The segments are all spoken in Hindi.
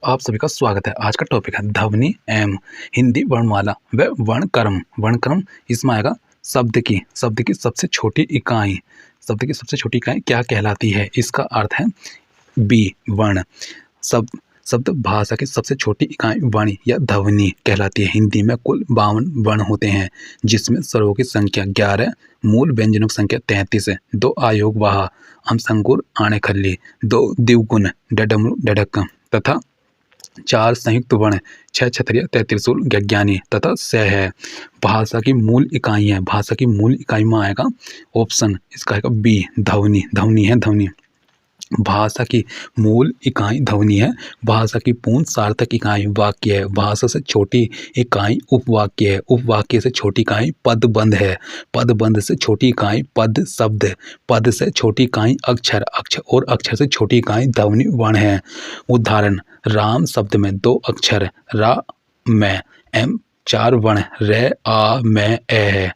आप सभी का स्वागत है। आज का टॉपिक है ध्वनि एम हिंदी वर्णमाला व वर्णक्रम। वर्णक्रम इसमें आएगा शब्द की सबसे छोटी इकाई। शब्द की सबसे छोटी इकाई क्या कहलाती है? इसका अर्थ है बी वर्ण। शब्द शब्द भाषा की सबसे छोटी इकाई वाणी या ध्वनि कहलाती है। हिंदी में कुल 52 वर्ण होते हैं, जिसमें स्वरों की संख्या 11, मूल व्यंजनों की संख्या 33 है। 2 आयोग वाह अंकुर आने खल्ली, 2 द्विगुण डडमरू डडक तथा 4 संयुक्त वर्ण 6 क्षत्रिय 3 त्रिशूल गज्ञानी तथा स है। भाषा की मूल इकाई है। भाषा की मूल इकाई में आएगा ऑप्शन इसका आएगा बी ध्वनि। ध्वनि है ध्वनि। भाषा की मूल इकाई ध्वनि है। भाषा की पूर्ण सार्थक इकाई वाक्य है। भाषा से छोटी इकाई उपवाक्य है। उपवाक्य से छोटी इकाई पदबंध है। पदबंध से छोटी इकाई पद शब्द। पद से छोटी इकाई अक्षर। अक्षर और अक्षर से छोटी इकाई ध्वनि वर्ण है। उदाहरण, राम शब्द में 2 अक्षर रा में एम 4 वर्ण रे आ में ए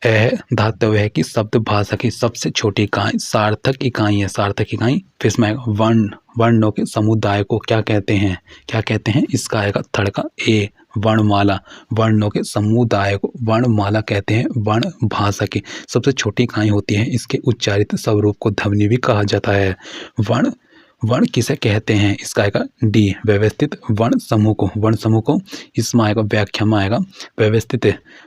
है। धातव्य है कि शब्द भाषा की सबसे छोटी इकाई सार्थक इकाई है। सार्थक इकाई। फिर इसमें वर्णों के समुदाय को क्या कहते हैं? क्या कहते हैं? इसका आएगा थर्ड का ए वर्णमाला। वर्णों के समुदाय को वर्णमाला कहते हैं। वर्ण भाषा की सबसे छोटी इकाई होती है। इसके उच्चारित स्वरूप को ध्वनि भी कहा जाता है। वर्ण किसे कहते हैं? इसका आएगा डी व्यवस्थित वर्ण समूह को। वर्ण समूह को। इसमें आएगा व्याख्या में आएगा व्यवस्थित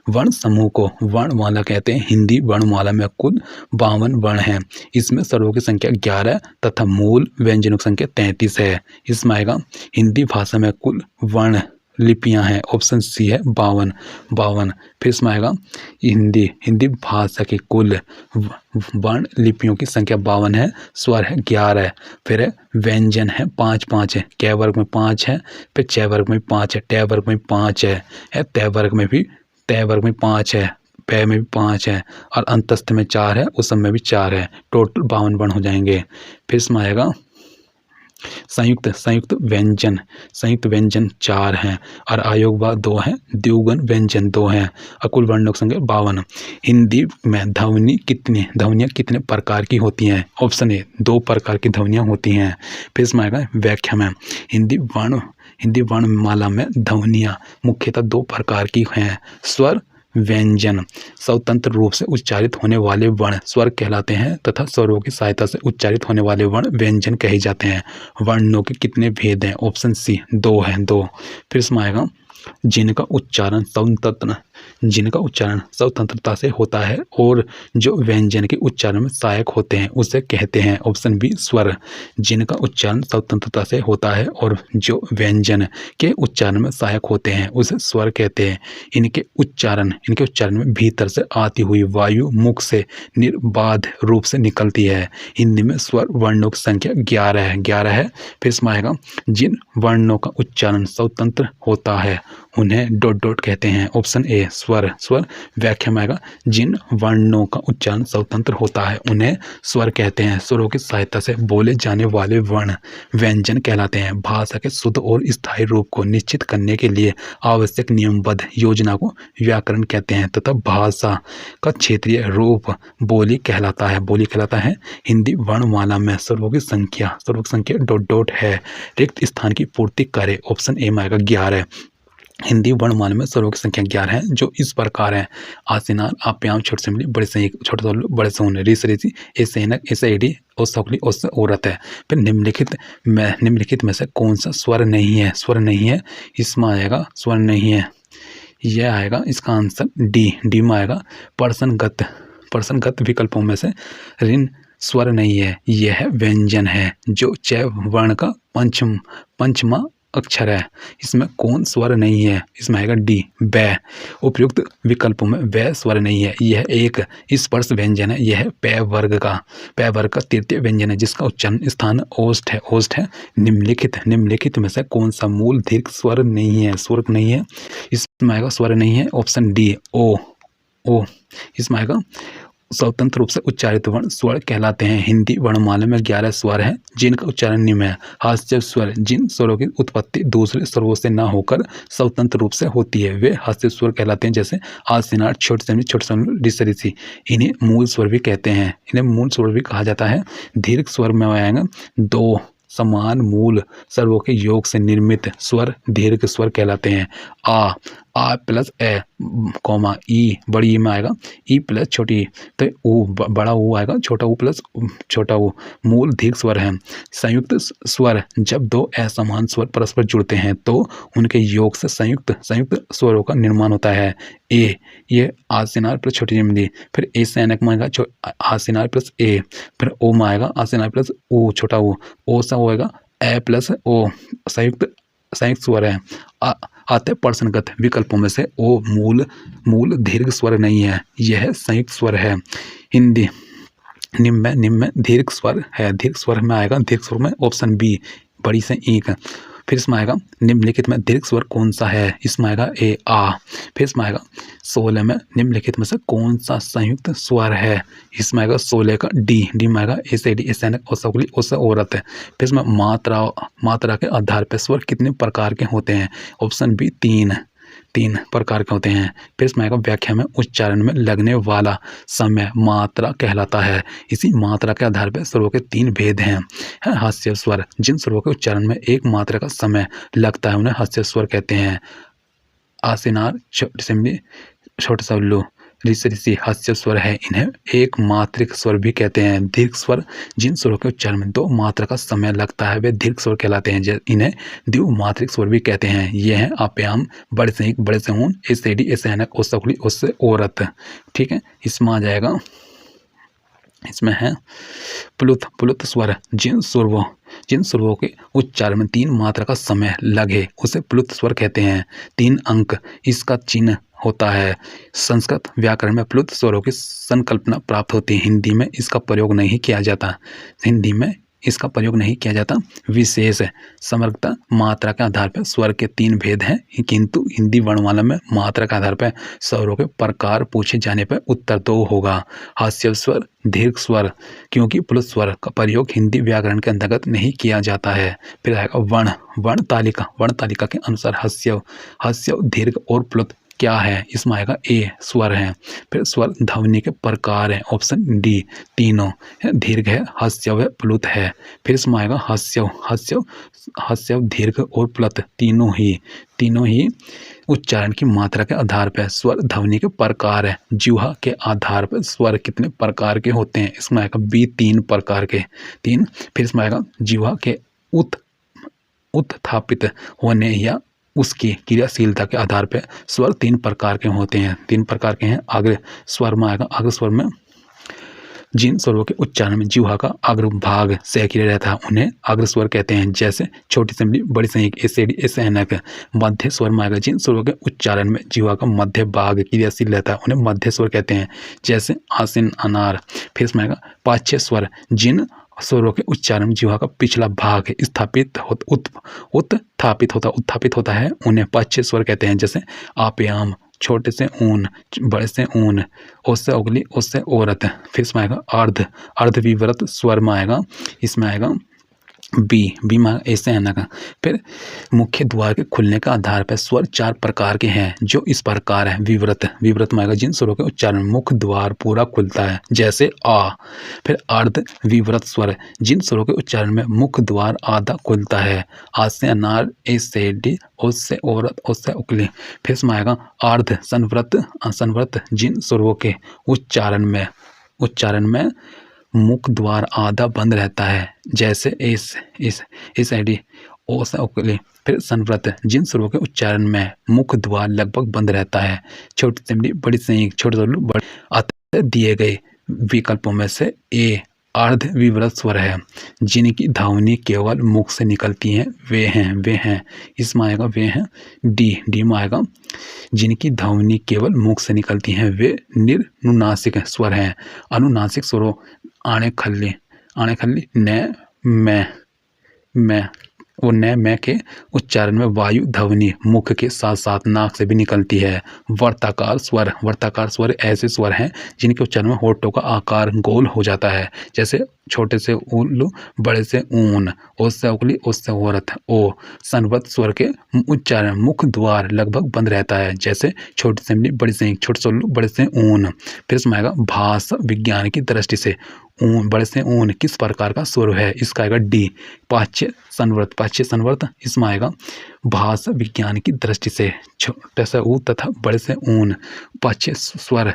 वर्ण समूह को वर्णमाला कहते हैं। हिंदी वर्णमाला में कुल 52 वर्ण हैं। इसमें स्वरों की संख्या 11 तथा मूल व्यंजनों की संख्या 33 है। इसमें आएगा हिंदी भाषा में कुल वर्ण लिपियां हैं। ऑप्शन सी है 52। फिर इसमें आएगा हिंदी भाषा की कुल वर्ण लिपियों की संख्या 52 है। स्वर है 11। फिर है व्यंजन है 5 है। क वर्ग में 5 है। फिर च वर्ग में 5 है। ट वर्ग में 5 है। त वर्ग में 5 है। पै में भी 5 है और अंतस्थ में 4 है। उस में भी 4 है। टोटल 52 वर्ण हो जाएंगे। फिर इसमें आएगा संयुक्त व्यंजन 4 हैं और आयोग 2 हैं। द्विगुण व्यंजन 2 हैं और कुल वर्णों की संख्या 52। हिंदी में ध्वनियाँ कितने प्रकार की होती हैं? ऑप्शन ए 2 प्रकार की ध्वनियाँ होती हैं। फिर इसमें आएगा व्याख्या में हिंदी वर्णमाला में ध्वनियाँ मुख्यतः 2 प्रकार की हैं। स्वर व्यंजन स्वतंत्र रूप से उच्चारित होने वाले वर्ण स्वर कहलाते हैं तथा स्वरों की सहायता से उच्चारित होने वाले वर्ण व्यंजन कहे जाते हैं। वर्णों के कितने भेद हैं? ऑप्शन सी 2 है 2। फिर इसमें आएगा जिनका उच्चारण स्वतंत्रता से होता है और जो व्यंजन के उच्चारण में सहायक होते हैं उसे कहते हैं। ऑप्शन बी स्वर। जिनका उच्चारण स्वतंत्रता से होता है और जो व्यंजन के उच्चारण में सहायक होते हैं उसे स्वर कहते हैं। इनके उच्चारण में भीतर से आती हुई वायु मुख से निर्बाध रूप से निकलती है। हिंदी में स्वर वर्णों की संख्या 11 है। फिर इसमें आएगा जिन वर्णों का उच्चारण स्वतंत्र होता है उन्हें डॉट कहते हैं। ऑप्शन ए स्वर। व्याख्या में आएगा जिन वर्णों का उच्चारण स्वतंत्र होता है उन्हें स्वर कहते हैं। स्वरों की सहायता से बोले जाने वाले वर्ण व्यंजन कहलाते हैं। भाषा के शुद्ध और स्थायी रूप को निश्चित करने के लिए आवश्यक नियमबद्ध योजना को व्याकरण कहते हैं तथा भाषा का क्षेत्रीय रूप बोली कहलाता है। हिंदी वर्णमाला में स्वरों की संख्या डॉट है। रिक्त स्थान की पूर्ति करे। ऑप्शन ए में आएगा 11। हिंदी वर्णमाला में स्वरों की संख्या 11 है जो इस प्रकार है। आसिनार आप्याम छोटे से मिली बड़े से छोटे से बड़े से उन्हें रीस रीसी ऐसे इनक ऐसे एडी और सकली उससे औरत है। फिर निम्नलिखित में से कौन सा स्वर नहीं है? इसमें आएगा स्वर नहीं है। यह आएगा इसका आंसर डी में आएगा पर्सनगत विकल्पों में से ऋण स्वर नहीं है। यह व्यंजन है जो च वर्ण का पंचमा अक्षर है। इसमें कौन स्वर नहीं है? इसमें आएगा डी बै। उपयुक्त विकल्पों में बै स्वर नहीं है। यह एक स्पर्श व्यंजन है। यह पै वर्ग का तृतीय व्यंजन है जिसका उच्चारण स्थान ओष्ठ है। निम्नलिखित में से कौन सा मूल दीर्घ स्वर नहीं है? इसमें आएगा स्वर नहीं है। ऑप्शन डी ओ। इसमें आएगा स्वतंत्र रूप से उच्चारित वर्ण स्वर कहलाते हैं। हिंदी वर्णमाला में 11 स्वर हैं जिनका उच्चारण निम्न है। हास्य स्वर जिन स्वरों की उत्पत्ति दूसरे स्वरों से न होकर स्वतंत्र रूप से होती है वे हास्य स्वर कहलाते हैं। जैसे आसिनार छोटे से ऋषि। इन्हें मूल स्वर भी कहते हैं। इन्हें मूल स्वर भी कहा जाता है। दीर्घ स्वर में आएगा 2 समान मूल स्वरों के योग से निर्मित स्वर दीर्घ स्वर कहलाते हैं। आ प्लस ए कॉमा ई, बड़ी ई में आएगा ई प्लस छोटी ई, तो ऊ बड़ा ऊ आएगा, छोटा ऊ प्लस छोटा ऊ, मूल दीर्घ स्वर है। संयुक्त स्वर, जब दो असमान स्वर परस्पर जुड़ते हैं तो उनके योग से संयुक्त स्वरों का निर्माण होता है। ए, ये आसिनार प्लस छोटी जिमली, फिर ए से एनक में आएगा आसिनार प्लस ए, फिर ओ में आएगा आसिनार प्लस ओ छोटा ओ से होएगा ए प्लस ओ, संयुक्त स्वर है। आते प्रश्नगत विकल्पों में से ओ मूल दीर्घ स्वर नहीं है, यह संयुक्त स्वर है। हिंदी निम्न में दीर्घ स्वर है, दीर्घ स्वर में आएगा, दीर्घ स्वर में ऑप्शन बी बड़ी से ईक। फिर इसमें आएगा निम्नलिखित में दीर्घ स्वर कौन सा है, इसमें आएगा ए आ। फिर इसमें आएगा 16 में निम्नलिखित में से कौन सा संयुक्त स्वर है, इसमें आएगा 16 का डी में आएगा ए से डी, ए से ओसगुली, ओसे औरत है। फिर इसमें मात्रा के आधार पर स्वर कितने प्रकार के होते हैं, ऑप्शन बी तीन प्रकार के होते हैं। फिर इसमें आएगा व्याख्या में उच्चारण में लगने वाला समय मात्रा कहलाता है। इसी मात्रा के आधार पर स्वरों के 3 भेद हैं। हास्य स्वर, जिन स्वरों के उच्चारण में एक मात्रा का समय लगता है उन्हें हास्य स्वर कहते हैं। आसिनार छोटे सा उल्लू, ऋषि हास्य स्वर है, इन्हें एक मात्रिक स्वर भी कहते हैं। दीर्घ स्वर, जिन स्वरों के उच्चारण में 2 मात्रा का समय लगता है वे दीर्घ स्वर कहलाते हैं, इन्हें द्विमात्रिक स्वर भी कहते हैं। ये हैं आप्याम, बड़े से बड़े से ऊन, ऐसे डी, ऐसे एनक, ओसकुली, उससे औरत। ठीक है, इसमें आ जाएगा, इसमें है प्लुत स्वर, जिन स्वरों के उच्चारण में 3 मात्रा का समय लगे उसे प्लुत स्वर कहते हैं। 3 अंक इसका चिन्ह होता है। संस्कृत व्याकरण में प्लुत स्वरों की संकल्पना प्राप्त होती है। हिंदी में इसका प्रयोग नहीं किया जाता। विशेष समग्रता, मात्रा के आधार पर स्वर के 3 भेद हैं, किंतु हिंदी वर्णमाला में मात्रा के आधार पर स्वरों के प्रकार पूछे जाने पर उत्तर 2 होगा। हास्य स्वर, दीर्घ स्वर, क्योंकि प्लुत स्वर का प्रयोग हिंदी व्याकरण के अंतर्गत नहीं किया जाता है। फिर आएगा वर्ण तालिका के अनुसार हास्य दीर्घ और प्लुत क्या है, इसमें आएगा ए स्वर है। फिर स्वर ध्वनि के प्रकार है, ऑप्शन डी तीनों है, दीर्घ है, हास्य है, प्लुत है। फिर इसमें आएगा हास्य दीर्घ और प्लुत तीनों ही उच्चारण की मात्रा के आधार पर स्वर ध्वनि के प्रकार है। जिह्वा के आधार पर स्वर कितने प्रकार के होते हैं, इसमें आएगा बी 3 प्रकार के 3। फिर इसमें आएगा जिह्वा के उत्थापित होने या उसकी क्रियाशीलता के आधार पर स्वर 3 प्रकार के होते हैं। 3 प्रकार के हैं। अग्र स्वर में आएगा, अग्र स्वर में जिन स्वरों के उच्चारण में जिह्वा का अग्र भाग सक्रिय रहता है उन्हें अग्र स्वर कहते हैं, जैसे छोटी संधि, बड़ी संधि, ऐसे डी, ऐसे एनक। मध्य स्वर में आएगा, जिन स्वरों के उच्चारण में जिह्वा का मध्य भाग क्रियाशील रहता है उन्हें मध्य स्वर कहते हैं, जैसे आसिन, अनार। फिर इसमें आएगा पाच्य स्वर, जिन स्वरों के उच्चारण में जिह्वा का पिछला भाग उत्थापित होता है उन्हें पाच्य स्वर कहते हैं, जैसे आप्याम, छोटे से ऊन, बड़े से ऊन, उससे उगली, उससे औरत। फिर इसमें आएगा अर्धविवृत स्वर में आएगा, इसमें आएगा बी में ऐसे है ना। फिर मुख्य द्वार के खुलने का आधार पर स्वर 4 प्रकार के हैं, जो इस प्रकार है। विवृत में आएगा, जिन स्वरों के उच्चारण मुख्य द्वार पूरा खुलता है, जैसे आ। फिर अर्ध विवृत स्वर, जिन स्वरों के उच्चारण में मुख्य द्वार आधा खुलता है, आज से अनार, ऐसे डी, उससे औरत, उससे उकली। फिर इसमें आएगा अर्ध संवृत, जिन स्वरों के उच्चारण में मुख द्वार आधा बंद रहता है, जैसे इस आईडी ओ से उकली। फिर संवृत, जिन स्वरों के उच्चारण में मुख द्वार लगभग बंद रहता है, छोटी सिमली, बड़ी संयुक्त, छोटे बड़े। अतः दिए गए विकल्पों में से ए अर्ध विवृत स्वर है, जिनकी ध्वनि केवल मुख से निकलती हैं, वे हैं इसमें आएगा वे हैं डी में आएगा, जिनकी ध्वनि केवल मुख से निकलती हैं वे निर्नुनासिक स्वर हैं। अनुनासिक स्वरों आणे खल्ली न, मैं और न मैं के उच्चारण में वायु ध्वनि मुख के साथ साथ नाक से भी निकलती है। वर्ताकार स्वर ऐसे स्वर हैं जिनके उच्चारण में होठों का आकार गोल हो जाता है, जैसे छोटे से उल्लू, बड़े से ऊन, उससे उगली, उससे औरत। ओ संवृत स्वर के उच्चारण मुख द्वार लगभग बंद रहता है, जैसे छोटी से बड़ी से छोटे से उल्लू, बड़े से ऊन। फिर इसमें आएगा भाषा विज्ञान की दृष्टि से ऊन, बड़े से ऊन किस प्रकार का स्वर है? इसका आएगा डी, पाच्य संवर्त। पाच्य संवर्त इसमें आएगा भाषा विज्ञान की दृष्टि से छोटे से ऊ तथा बड़े से ऊन पाच्य स्वर,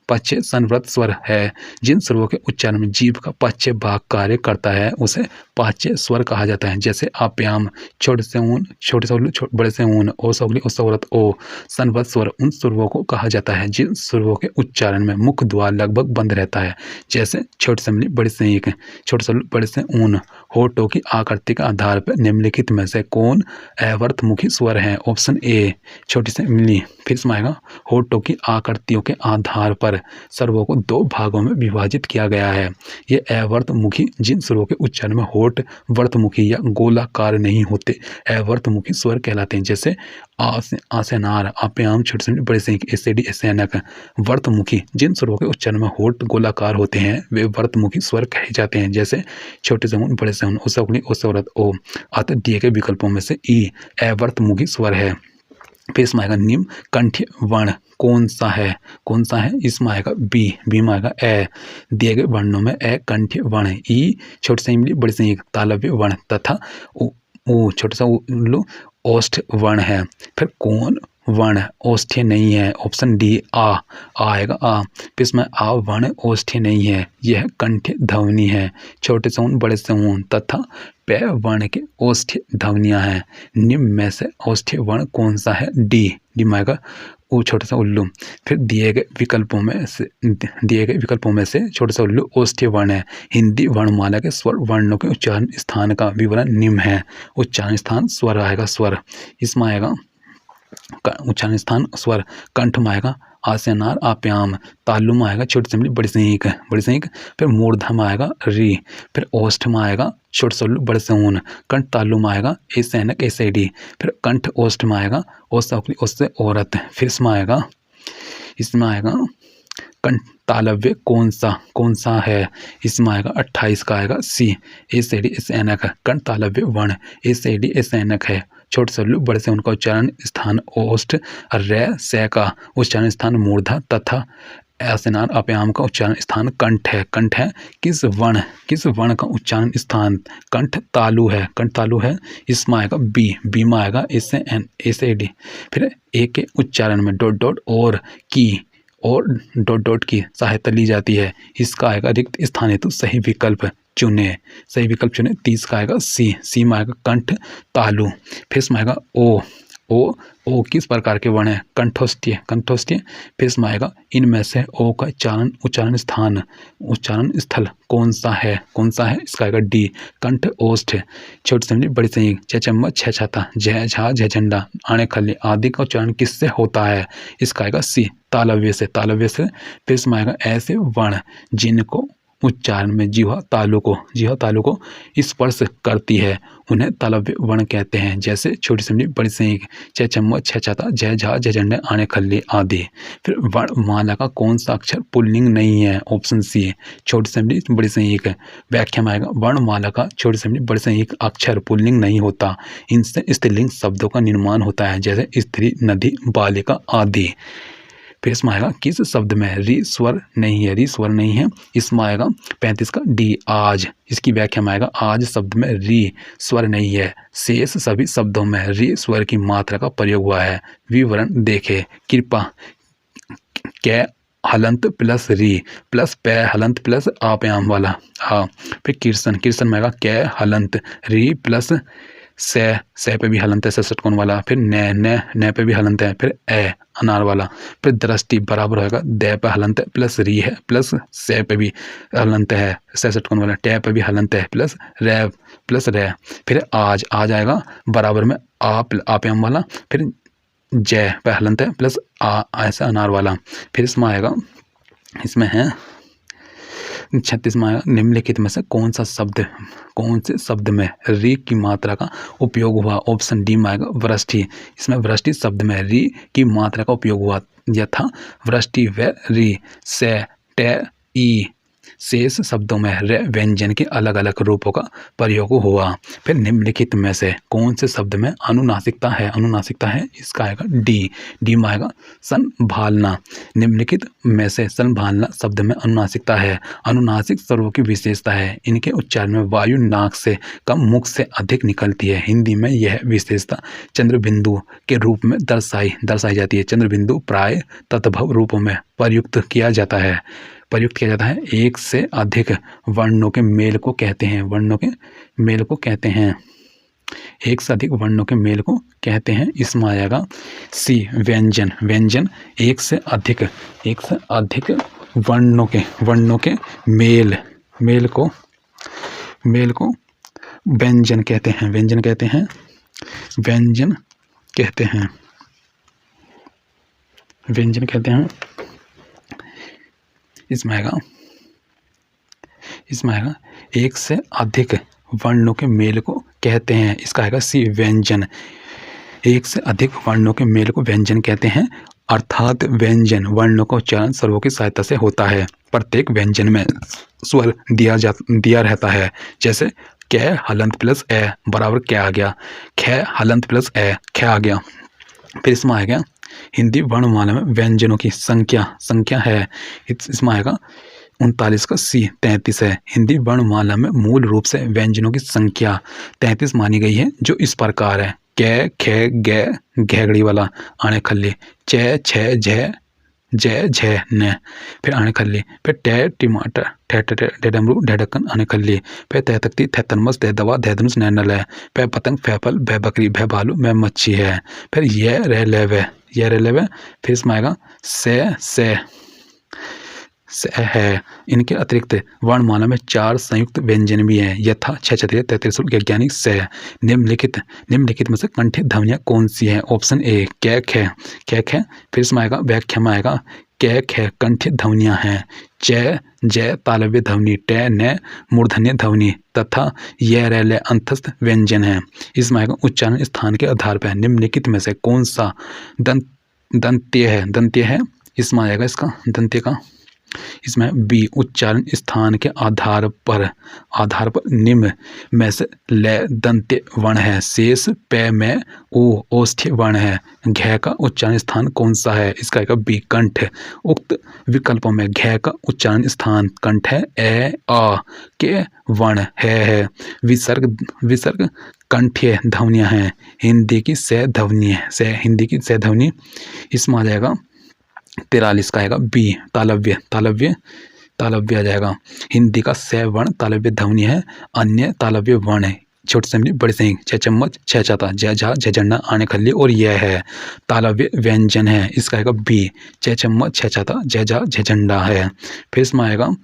पाच्य संवृत स्वर है। जिन स्वरों के उच्चारण में जीभ का पाच्य भाग कार्य करता है उसे पाच्य स्वर कहा जाता है। जैसे आप्याम, छोटे से ऊन, छोटे से उल्लू, बड़े से ऊन, ओ सौगली, ओ सवरत, ओ संवृत स्वर उन स्वरों को कहा जाता है जिन स्वरों के उच्चारण में मुख द्वार लगभग बंद रहता है। जैसे छोटे से इमली, बड़े से ईक, छोटे से उल्लू, बड़े से ऊन। होठों की आकृति के आधार पर निम्नलिखित में से कौन अवर्तमुखी स्वर है? ऑप्शन ए छोटी से इमली। फिर इसमें आएगा होठों की आकृतियों के आधार पर स्वरों को दो भागों में विभाजित किया गया है। ये अवर्तमुखी जिन स्वरों के उच्चारण में होठ वर्तमुखी या गोलाकार नहीं होते अवर्तमुखी स्वर कहलाते हैं। जैसे आसेनार, आप्याम, छोटे से बड़े से एसेडी, एसैनक। वर्तमुखी जिन स्वरों के उच्चारण में होठ गोलाकार होते हैं वे वर्तमुखी स्वर कहे जाते हैं। जैसे छोटे से ऊन, बड़े से ऊन, ओसवली, ओसवरत, ओ। अतः दिए गए विकल्पों में से ई अवर्तमुखी स्वर है। फिर इसमें आएगा निम्न कंठ्य वर्ण कौन सा है? कौन सा है? इसमें आएगा बी, बी में आएगा ए। दिए गए वर्णों में ए कंठ्य वर्ण है। ई छोटे से इमली, बड़े से ईक तालव्य वर्ण तथा ऊ छोटे सा उल्लू ओष्ठ वर्ण है। फिर कौन वर्ण ओष्ठ्य नहीं है? ऑप्शन डी आ आएगा आ। फिर इसमें आ वर्ण ओष्ठ्य नहीं है, यह कंठ्य ध्वनि है। छोटे से ऊन, बड़े से ऊन तथा पै वर्ण के ओष्ठ्य ध्वनियां हैं। निम्न में से ओष्ठ्य वर्ण कौन सा है? डी, डी में आएगा ऊ छोटे सा उल्लू। फिर दिए गए विकल्पों में से छोटे सा उल्लू ओष्ठ्य वर्ण है। हिंदी वर्णमाला के स्वर वर्णों के उच्चारण स्थान का विवरण निम्न है। उच्चारण स्थान स्वर आएगा स्वर, इसमें आएगा उच्चारण स्थान स्वर। कंठ में आएगा आसेनार, आप्याम। तालु में आएगा छोटे से इमली, बड़ी से ईक, बड़ी से ईक। फिर मूर्धा में आएगा री। फिर ओष्ठ में आएगा छोटे से उल्लू, बड़े से ऊन। कंठ तालु में आएगा एसैनक, एसैडी। फिर कंठ ओष्ठ में आएगा ओसवली, ओसे औरत। फिर इसमें आएगा कंठ तालव्य कौन सा है? इसमें आएगा 28 का आएगा सी, एसैडी, एसैनक। कंठ तालव्य वर्ण एसैडी, एसैनक है। छोटे से उल्लू, बड़े से उनका उच्चारण स्थान ओष्ठ, रे से का उच्चारण स्थान मूर्धा तथा आसेनार, आप्याम का उच्चारण स्थान कंठ है। कंठ है किस वर्ण का उच्चारण स्थान? कंठ तालु है, कंठ तालु है। इसमें आएगा बी, बी में आएगा एसे एन, एसे डी। फिर ए के उच्चारण में डॉट डॉट और डॉट की सहायता ली जाती है। इसका आएगा रिक्त स्थान हेतु सही विकल्प चुने। 30 का आएगा सी, सी में आएगा कंठ तालु। फिर इसमें आएगा ओ किस प्रकार के वर्ण है? कंठोष्ठीय, फिर इसमें आएगा इनमें से ओ का उच्चारण स्थल कौन सा है? इसका आएगा डी, कंठ ओष्ठ। छोटे से बड़ी से छह चम्मच, छह छाता, जय झा, जय झंडा, आने खली आदि का उच्चारण किससे होता है? इसका आएगा सी, तालव्य से। फिर इसमें आएगा ऐसे वर्ण जिनको उच्चारण में जीवा तालु को स्पर्श करती है उन्हें तालव्य वर्ण कहते हैं। जैसे छोटी से बड़ी से छह चम्मच, छह छाता, जय झा, जय झंडे, आने खल्ली आदि। फिर वर्णमाला का कौन सा अक्षर पुल्लिंग नहीं है? ऑप्शन सी छोटी से बड़ी से व्याख्या में आएगा वर्णमाला का छोटी से बड़ी से अक्षर पुल्लिंग नहीं होता, इनसे स्त्रीलिंग शब्दों का निर्माण होता है। जैसे स्त्री, नदी, बालिका आदि। फिर इसमें आएगा किस शब्द में री स्वर नहीं है? इसमें आएगा 35 का डी, आज। इसकी व्याख्या में आएगा आज शब्द में री स्वर नहीं है, शेष सभी शब्दों में री स्वर की मात्रा का प्रयोग हुआ है। विवरण देखें। कृपा कै हलंत प्लस री प्लस पै हलंत प्लस आप्याम वाला। हाँ। फिर कीर्तन में आएगा कै हलंत, री प्लस से पे भी हलंत है, षटकोण वाला। फिर न पे भी हलंत है। फिर ए अनार वाला। फिर दृष्टि बराबर होगा दे पे हलंत है प्लस री है प्लस से पे भी हलंत है, षटकोण वाला। टे पे भी हलंत है प्लस रे। फिर आज आएगा बराबर में आप्याम वाला। फिर जय पे हलंत है प्लस आ ऐसा अनार वाला। फिर इसमें है 36 में आएगा निम्नलिखित में से कौन से शब्द में री की मात्रा का उपयोग हुआ? ऑप्शन डी में आएगा वृष्टि। इसमें वृष्टि शब्द में री की मात्रा का उपयोग हुआ। यथा वृष्टि व री से टे ई शेष शब्दों में रे व्यंजन के अलग अलग रूपों का प्रयोग हुआ। फिर निम्नलिखित में से कौन से शब्द में अनुनासिकता है? अनुनासिकता है, इसका आएगा डी में आएगा संभालना। निम्नलिखित में से संभालना शब्द में अनुनासिकता है। अनुनासिक स्वरों की विशेषता है, इनके उच्चारण में वायु नाक से कम मुख से अधिक निकलती है। हिंदी में यह विशेषता चंद्रबिंदु के रूप में दर्शाई जाती है। चंद्रबिंदु प्राय तद्भव रूपों में प्रयुक्त किया जाता है। एक से अधिक वर्णों के मेल को कहते हैं। एक से अधिक वर्णों के मेल को कहते हैं। इसमें आएगा सी व्यंजन एक से अधिक वर्णों के मेल को व्यंजन कहते हैं। इसमें आएगा एक से अधिक वर्णों के मेल को कहते हैं। इसका आएगा सी व्यंजन। एक से अधिक वर्णों के मेल को व्यंजन कहते हैं, अर्थात व्यंजन वर्णों का उच्चारण स्वरों की सहायता से होता है। प्रत्येक व्यंजन में स्वर दिया रहता है। जैसे कै हलंत प्लस ए बराबर क्या आ गया, ख हलंत प्लस ए ख आ गया। फिर इसमें आ गया हिंदी वर्णमाला में व्यंजनों की संख्या है। इसमें आएगा 39 का सी 33 है। हिंदी वर्णमाला में मूल रूप से व्यंजनों की संख्या 33 मानी गई है, जो इस प्रकार है। कै खे गे घेगड़ी वाला आने खल्ली, चे छे झे जय झे न, फिर आने खल्ली, फिर टे टमाटर ठे डमरू ढेढक्कन आने खल्ली, फिर तह तख्ती थे तनमस दे दवा दे धनुष न नल है, फिर पतंग फै फल भै बकरी भै भालू मैं मच्छी है। फिर ये रह लेवे फिर इसमें आएगा से है। इनके अतिरिक्त वर्णमाला में 4 संयुक्त व्यंजन भी हैं, यथा क्षत्रिय तैतृसुल वैज्ञानिक से। निम्नलिखित में से कंठित ध्वनियाँ कौन सी हैं? ऑप्शन ए कै ख। फिर इसमें आएगा व्याख्या में आएगा कै ख कंठित ध्वनियाँ हैं। च जय तालव्य ध्वनि, टे न मूर्धन्य ध्वनि तथा ये रैले अंतस्थ व्यंजन है। इसमें आएगा उच्चारण स्थान के आधार पर निम्नलिखित में से कौन सा दंत्य है? इसमें आएगा इसका दंत्य का, इसमें बी उच्चारण स्थान के आधार पर निम्न में से ले दंत्य वर्ण है। शेष पे में ओष्ठ्य वर्ण है। घ का उच्चारण स्थान कौन सा है? इसका एक बी कंठ। उक्त विकल्पों में घ का उच्चारण स्थान कंठ है। ए आ के वर्ण है। विसर्ग कंठीय ध्वनियां हैं। हिंदी की से ध्वनि इसमें आ जाएगा 43 का आएगा बी तालव्य आ जाएगा। हिंदी का से वर्ण तालव्य ध्वनि है। अन्य तालव्य वर्ण है। छोटे से बड़े से छह चम्मच छह चाता जय झा झंडा आने खल्ली और यह है तालव्य व्यंजन है। इसका आएगा बी छह चम्मच छह चाता जय झा झंडा है। फिर इसमें आएगा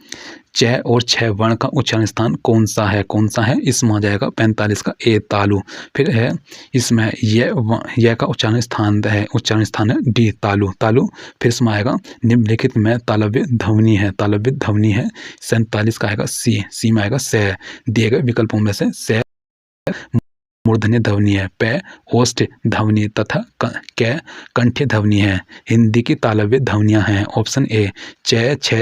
च और छह वर्ण का उच्चारण स्थान कौन सा है? इसमें आ जाएगा 45 का ए तालु। फिर है इसमें यह का उच्चारण स्थान है डी तालु। फिर इसमें आएगा निम्नलिखित में तालव्य ध्वनि है। 47 का आएगा सी में आएगा से। दिए गए विकल्पों में से मूर्धन्य ध्वनि है। पे ओष्ठ ध्वनि तथा कै कंठ्य ध्वनि है। हिंदी की तालव्य ध्वनियां हैं। ऑप्शन ए च छ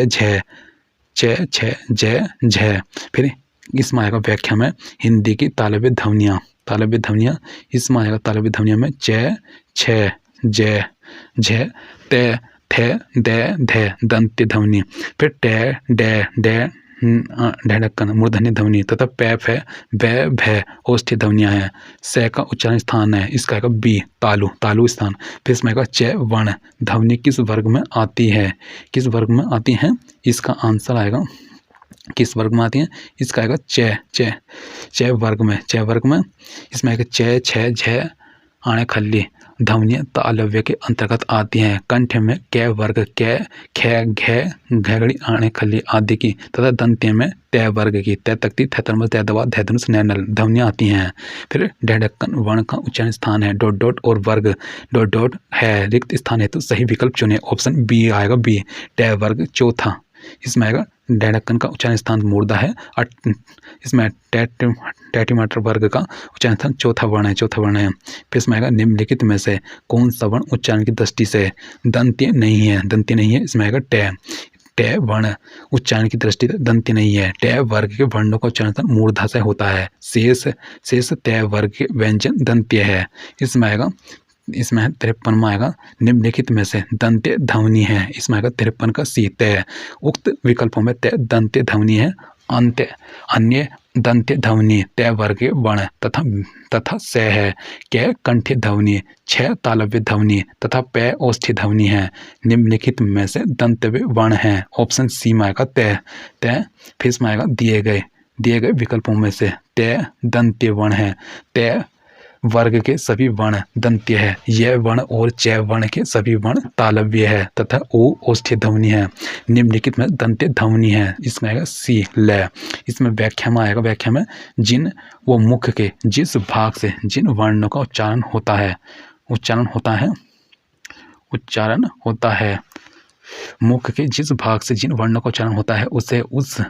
झ च जय झ। फिर इसमें आएगा व्याख्या में हिंदी की तालव्य ध्वनियां इसमें आएगा तालव्य ध्वनियां में च छ जय झ ते थे दे धे दंत्य ध्वनि। फिर टे डे ढेढक्कन मूर्धन्य ध्वनि तथा पै फै भै भै ओष्ठ्य ध्वनियां हैं। से का उच्चारण स्थान है। इसका आएगा बी तालु स्थान। फिर इसमें आएगा च वर्ण ध्वनि किस वर्ग में आती है? इसका आंसर आएगा किस वर्ग में आती है? इसका आएगा च वर्ग में। इसमें आएगा च छ झ आने खल्ली ध्वनियाँ तालव्य के अंतर्गत आती हैं। कंठ में कै वर्ग कै ख घ घड़ी आने खल्ली आदि की तथा दंत्य में तय वर्ग की तय तख्ती थ तर्मस तय दवा ध धनुष नैनल ध्वनियाँ आती हैं। फिर ढेढक्कन वर्ण का उच्चारण स्थान है। डॉट और वर्ग डॉट है। रिक्त स्थान है तो सही विकल्प चुने। ऑप्शन बी आएगा बी तय वर्ग चौथा। इसमें आएगा ढेढक्कन का उच्चारण स्थान मूर्धा है। इसमें टैटिमाटर वर्ग का उच्चारण स्थान चौथा वर्ण है। फिर इसमें आएगा निम्नलिखित में से कौन सा वर्ण उच्चारण की दृष्टि से दंत्य नहीं है? इसमें आएगा टे। ट वर्ण उच्चारण की दृष्टि से दंत्य नहीं है। ट वर्ग के वर्णों का उच्चारण मूर्धा से होता है। शेष शेष त वर्ग के व्यंजन दंत्य है। इसमें आएगा, इसमें है 53 में आएगा निम्नलिखित में से दंत्य ध्वनि है। इसमें आएगा 53 का सी तय। उक्त विकल्पों में तय दंत्य ध्वनि है। अंत्य अन्य दंत्य ध्वनि तय वर्ग के वर्ण तथा स है। क कंठ्य ध्वनि, छ तालव्य ध्वनि तथा प ओष्ठ्य ध्वनि है। निम्नलिखित में से दंतव्य वर्ण है। ऑप्शन सी में आएगा तय। फिर इसमें आएगा दिए गए विकल्पों में से तय दंत्य वर्ण है। तय वर्ग के सभी वर्ण दंत्य है। यह वर्ण और च वर्ण के सभी वर्ण तालव्य है तथा ओ ओष्ठ्य ध्वनि है। निम्नलिखित में दंत्य ध्वनि है। इसमें आएगा सी ल। इसमें व्याख्या में आएगा, व्याख्या में जिन वो मुख के जिस भाग से जिन वर्णों का उच्चारण होता है मुख के जिस भाग से जिन वर्णों का उच्चारण होता है उसे उस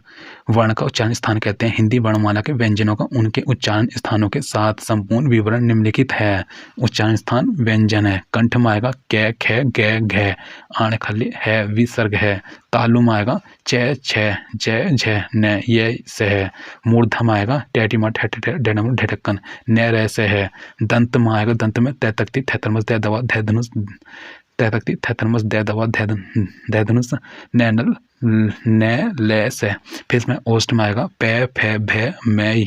वर्ण का उच्चारण स्थान कहते हैं। हिंदी वर्णमाला के व्यंजनों का उनके उच्चारण स्थानों के साथ संपूर्ण विवरण निम्नलिखित है। उच्चारण स्थान व्यंजन है। कंठ में आएगा क ख ग घ, आण खली है विसर्ग है। तालु में आएगा च छ ज झ न ये से है। मूर्धा में आएगा टैटी मा ठे डेडम ढेढक्कन न रे से है। दंत में आएगा, दंत में तय तख्ती थैतरमस दय दवा धय धनुष तैतक्ति थैथरमस दय दवा धय धनुष नैनल न ले से। फिर इसमें ओष्ठ में आएगा प फ भ मै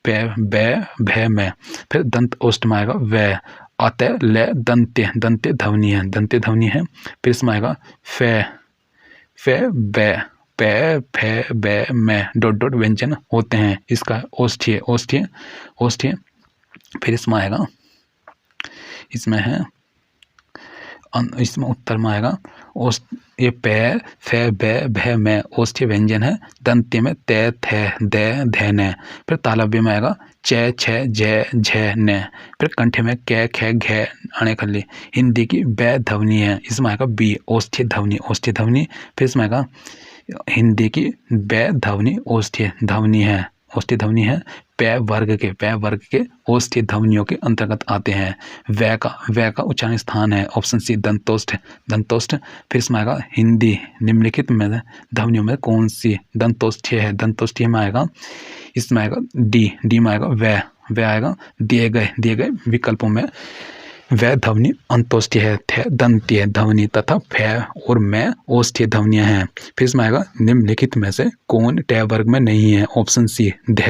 प ब भ मै। फिर दंत ओष्ठ में आएगा व अतः ल दंत्य ध्वनि है, दंत्य ध्वनि है। फिर इसमें आएगा फ ब प फ ब मै डॉट व्यंजन होते हैं। इसका ओष्ठ्य। फिर इसमें आएगा, इसमें है इसमें उत्तर में आएगा ये प फ ब भ मै ओष्ठ्य व्यंजन है। दंत्य में त थ द ध न। फिर तालव्य में आएगा च छ ज झ न। फिर कंठ में क ख घ अणे खल्ली। हिंदी की ब ध्वनि है। इसमें आएगा बी ओष्ठ्य ध्वनि। फिर इसमें आएगा हिंदी की ब ध्वनि ओष्ठ्य ध्वनि है। प वर्ग के ओष्ठ्य ध्वनियों के अंतर्गत आते हैं। व का उच्चारण स्थान है। ऑप्शन सी दंतोष्ठ। फिर इसमें आएगा हिंदी निम्नलिखित में ध्वनियों में कौन सी दंतोष्ठ्य है। दंतोष्ठ्य में आएगा, इसमें आएगा डी में आएगा व आएगा दिए गए विकल्पों में वह ध्वनि अंतोष्ठ्य है। थ दंत्य ध्वनि तथा फ और मैं ओष्ठ्य ध्वनियां हैं। फिर इसमें आएगा निम्नलिखित में से कौन ट वर्ग में नहीं है। ऑप्शन सी ध।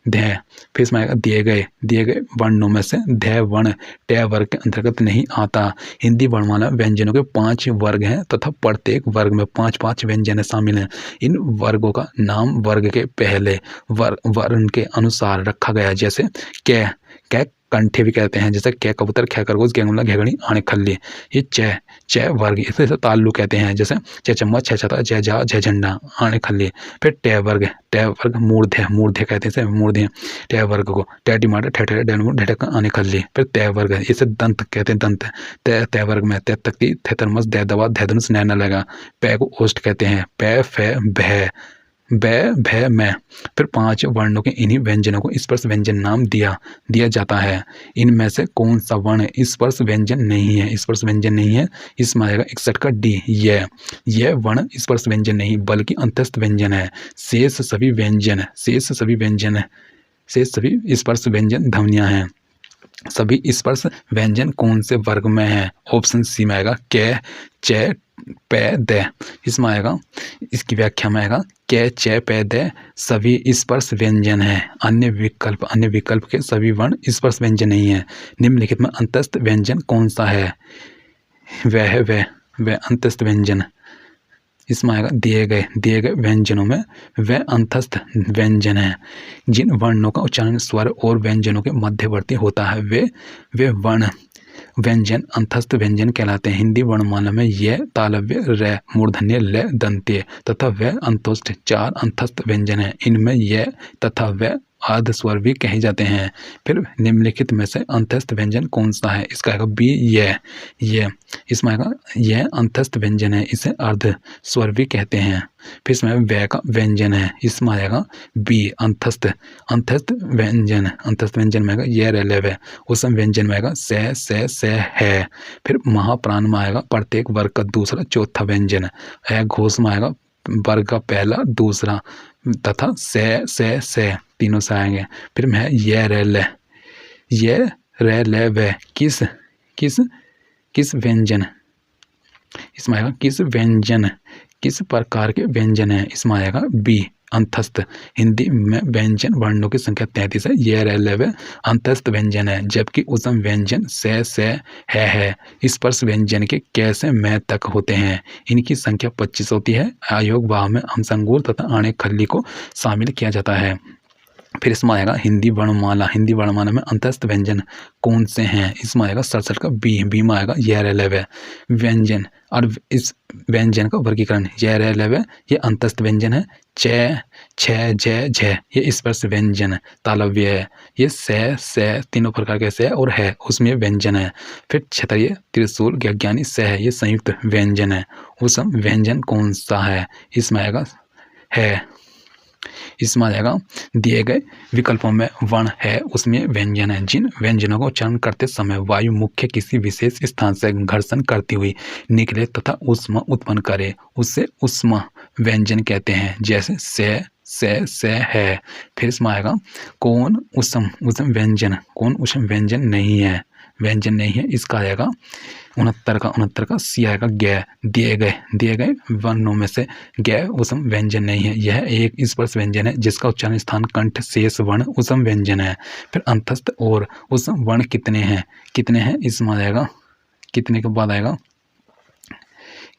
फिर इसमें आएगा दिए गए वर्णों में से ध वर्ण ट वर्ग के अंतर्गत नहीं आता। हिंदी वर्णमाला व्यंजनों के 5 वर्ग हैं तथा प्रत्येक वर्ग में 5 व्यंजन शामिल हैं। इन वर्गों का नाम वर्ग के पहले वर्ण के अनुसार रखा गया। जैसे क कंठे भी कहते हैं, जैसे क कबूतर, ख खरगोश, घेंगुला, घेगड़ी, आणे खल्ली। ये च वर्ग, इसे ताल्लु कहते हैं। जैसे च चम्मच, छ छता, जय झा, जय झंडा, आणे खल्ली। फिर ट वर्ग मूर्धे कहते हैं। मूर्धे ट वर्ग को टैटी माटे ठेठे डेनमु ढेढक आणे खल्ली। फिर त वर्ग इसे दंत कहते हैं। दंत त वर्ग में त तक्ति थेतरमस दय दवा धय धनुष नैना लगा। प को ओष्ठ कहते हैं। प फ भ मैं। फिर 5 वर्णों के इन्हीं व्यंजनों को स्पर्श व्यंजन नाम दिया जाता है। इनमें से कौन सा वर्ण स्पर्श व्यंजन नहीं है। इसमें आएगा 61 का डी यह वर्ण स्पर्श व्यंजन नहीं बल्कि अंतस्थ व्यंजन है। शेष सभी स्पर्श व्यंजन ध्वनियां हैं। सभी स्पर्श व्यंजन कौन से वर्ग में है। ऑप्शन सी में आएगा क च प द। इसमें आएगा, इसकी व्याख्या में आएगा क च प द सभी स्पर्श व्यंजन है। अन्य विकल्प के सभी वर्ण स्पर्श व्यंजन नहीं है। निम्नलिखित में अंतस्थ व्यंजन कौन सा है। वह अंतस्थ व्यंजन। इसमें आएगा दिए गए व्यंजनों में वह अंतस्थ व्यंजन है जिन वर्णों का उच्चारण स्वर और व्यंजनों के मध्यवर्ती होता है। वे वर्ण व्यंजन अंतस्थ व्यंजन कहलाते हैं। हिंदी वर्णमाला में यह तालव्य र, मूर्धन्य ल, दंत्य तथा व अंतोष्ठ 4 अंतस्थ व्यंजन हैं। इनमें यह तथा व अर्ध स्वर भी कहे जाते हैं। फिर निम्नलिखित में से अंतस्थ व्यंजन कौन सा है। इसका आएगा बी यह। इसमें आएगा यह अंतस्थ व्यंजन है, इसे अर्ध स्वर भी कहते हैं। फिर इसमें व का व्यंजन है। इसमें आएगा बी अंतस्थ व्यंजन में आएगा यह रेले व। उसम व्यंजन में आएगा से है। फिर महाप्राण में आएगा प्रत्येक वर्ग का दूसरा चौथा व्यंजन है। घोष में आएगा वर्ग का पहला दूसरा तथा से तीनों से आएंगे। फिर में है ये रे ले वे किस किस किस व्यंजन, इसमें आएगा किस व्यंजन, किस प्रकार के व्यंजन है, इसमें आएगा बी अंतस्थ। हिंदी में व्यंजन वर्णों की संख्या 33 है। ये रेलवे अंतस्थ व्यंजन है, जबकि उसम व्यंजन से है। स्पर्श व्यंजन के कैसे मैं तक होते हैं, इनकी संख्या 25 होती है। आयोग वाह में हमसंगूर तथा आणे खल्ली को शामिल किया जाता है। फिर इसमें आएगा हिंदी वर्णमाला। हिंदी वर्णमाला में अंतस्थ व्यंजन कौन से हैं, इसमें आएगा 67 का बी में आएगा ये रेलवे व्यंजन। और इस व्यंजन का वर्गीकरण ये रेलवे ये अंतस्थ व्यंजन है। ये स्पर्श व्यंजन तालव्य है। ये से तीनों प्रकार के से और है उसमें व्यंजन है। फिर क्षत्रिय त्रिशूल ज्ञानी से है, ये संयुक्त व्यंजन है। उसम व्यंजन कौन सा है, इसमें आएगा है। इसमें आ जाएगा दिए गए विकल्पों में वर्ण है उसमें व्यंजन है। जिन व्यंजनों को उच्चारण करते समय वायु मुख्य किसी विशेष स्थान से घर्षण करती हुई निकले तथा ऊष्मा उत्पन्न करे उससे ऊष्मा व्यंजन कहते हैं। जैसे से है। फिर इसमें आएगा कौन उष्म व्यंजन, कौन उष्म व्यंजन नहीं है, इसका आएगा 69 का सी आएगा गै। दिए गए वर्णों में से गै उष्म व्यंजन नहीं है। यह एक स्पर्श व्यंजन है जिसका उच्चारण स्थान कंठ शेष वर्ण उष्म व्यंजन है। फिर अंतस्थ और उष्म वर्ण कितने हैं, इसमें आएगा कितने के बाद आएगा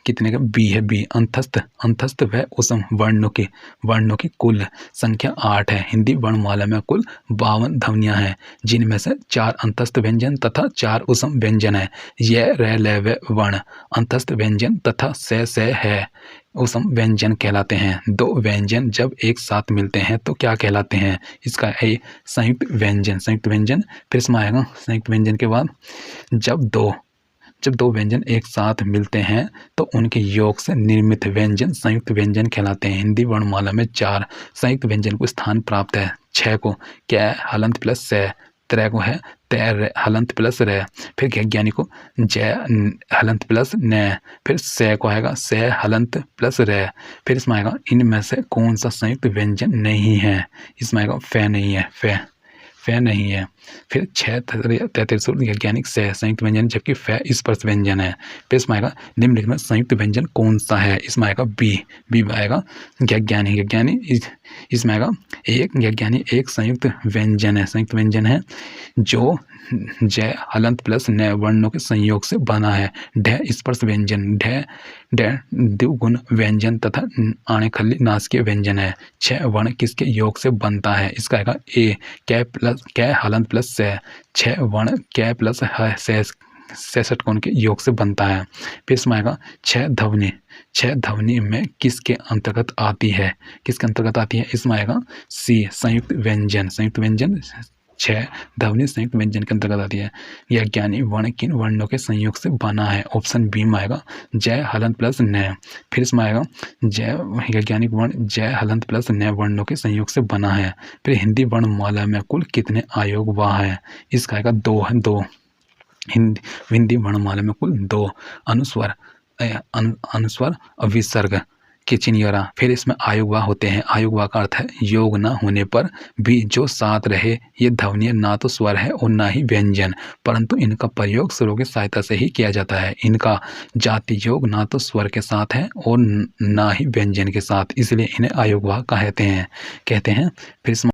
कितने का बी है। बी अंतस्थ व उष्म वर्णों की कुल संख्या 8 है। हिंदी वर्णमाला में कुल 52 ध्वनियां हैं, जिनमें से 4 अंतस्थ व्यंजन तथा 4 उष्म व्यंजन है। ये रे ले वे वर्ण अंतस्थ व्यंजन तथा से है उष्म व्यंजन कहलाते हैं। दो व्यंजन जब एक साथ मिलते हैं तो क्या कहलाते हैं, इसका है संयुक्त व्यंजन। फिर इसमें आएगा संयुक्त व्यंजन के बाद जब दो व्यंजन एक साथ मिलते हैं तो उनके योग से निर्मित व्यंजन संयुक्त व्यंजन कहलाते हैं। हिंदी वर्णमाला में 4 संयुक्त व्यंजन को स्थान प्राप्त है। 6 को कै हलंत प्लस से, 3 को है तैर हलंत प्लस रे, फिर ज्ञानी को जय हलंत प्लस न, फिर से को आएगा से हलंत प्लस रे। फिर इसमें आएगा इनमें से कौन सा संयुक्त व्यंजन नहीं है, इसमें आएगा फे नहीं है। फिर 33 वैज्ञानिक से संयुक्त व्यंजन, जबकि फे स्पर्श व्यंजन है। फिर इसमें आएगा निम्नलिखित में संयुक्त व्यंजन कौन सा है, इसमें आएगा बी में आएगा ज्ञानी। इसमें आएगा एक संयुक्त व्यंजन है जो जय हलंत प्लस न वर्णों के संयोग से बना है। ढ स्पर्श व्यंजन, ढ द्विगुण व्यंजन तथा आणे खल्ली नासिकीय व्यंजन है। 6 वर्ण किसके योग से बनता है, इसका आएगा ए कै हलंत प्लस से। 6 वर्ण कै प्लस है 66 कोण के योग से बनता है। फिर इसमें आएगा 6 ध्वनि में किसके अंतर्गत आती है, इसमें आएगा सी संयुक्त व्यंजन। 6 ध्वनि संयुक्त व्यंजन के अंतर्गत आती है। यह ज्ञानी वर्ण किन वर्णों के संयोग से बना है, ऑप्शन बी में आएगा जय हलंत प्लस न। फिर इसमें आएगा वैज्ञानिक वर्ण जय हलंत प्लस न वर्णों के संयोग से बना है। फिर हिंदी वर्णमाला में कुल कितने आयोग वाह है, इसका आएगा 2 है। हिंदी वर्णमाला में कुल 2 अनुस्वर अविसर्ग के चिन्ह। फिर इसमें आयुग्वा होते हैं। आयुग्वा का अर्थ है योग न होने पर भी जो साथ रहे। ये ध्वनियाँ ना तो स्वर है और ना ही व्यंजन, परंतु इनका प्रयोग स्वरों की सहायता से ही किया जाता है। इनका जाति योग ना तो स्वर के साथ है और ना ही व्यंजन के साथ, इसलिए इन्हें आयुग्वा कहते हैं। फिर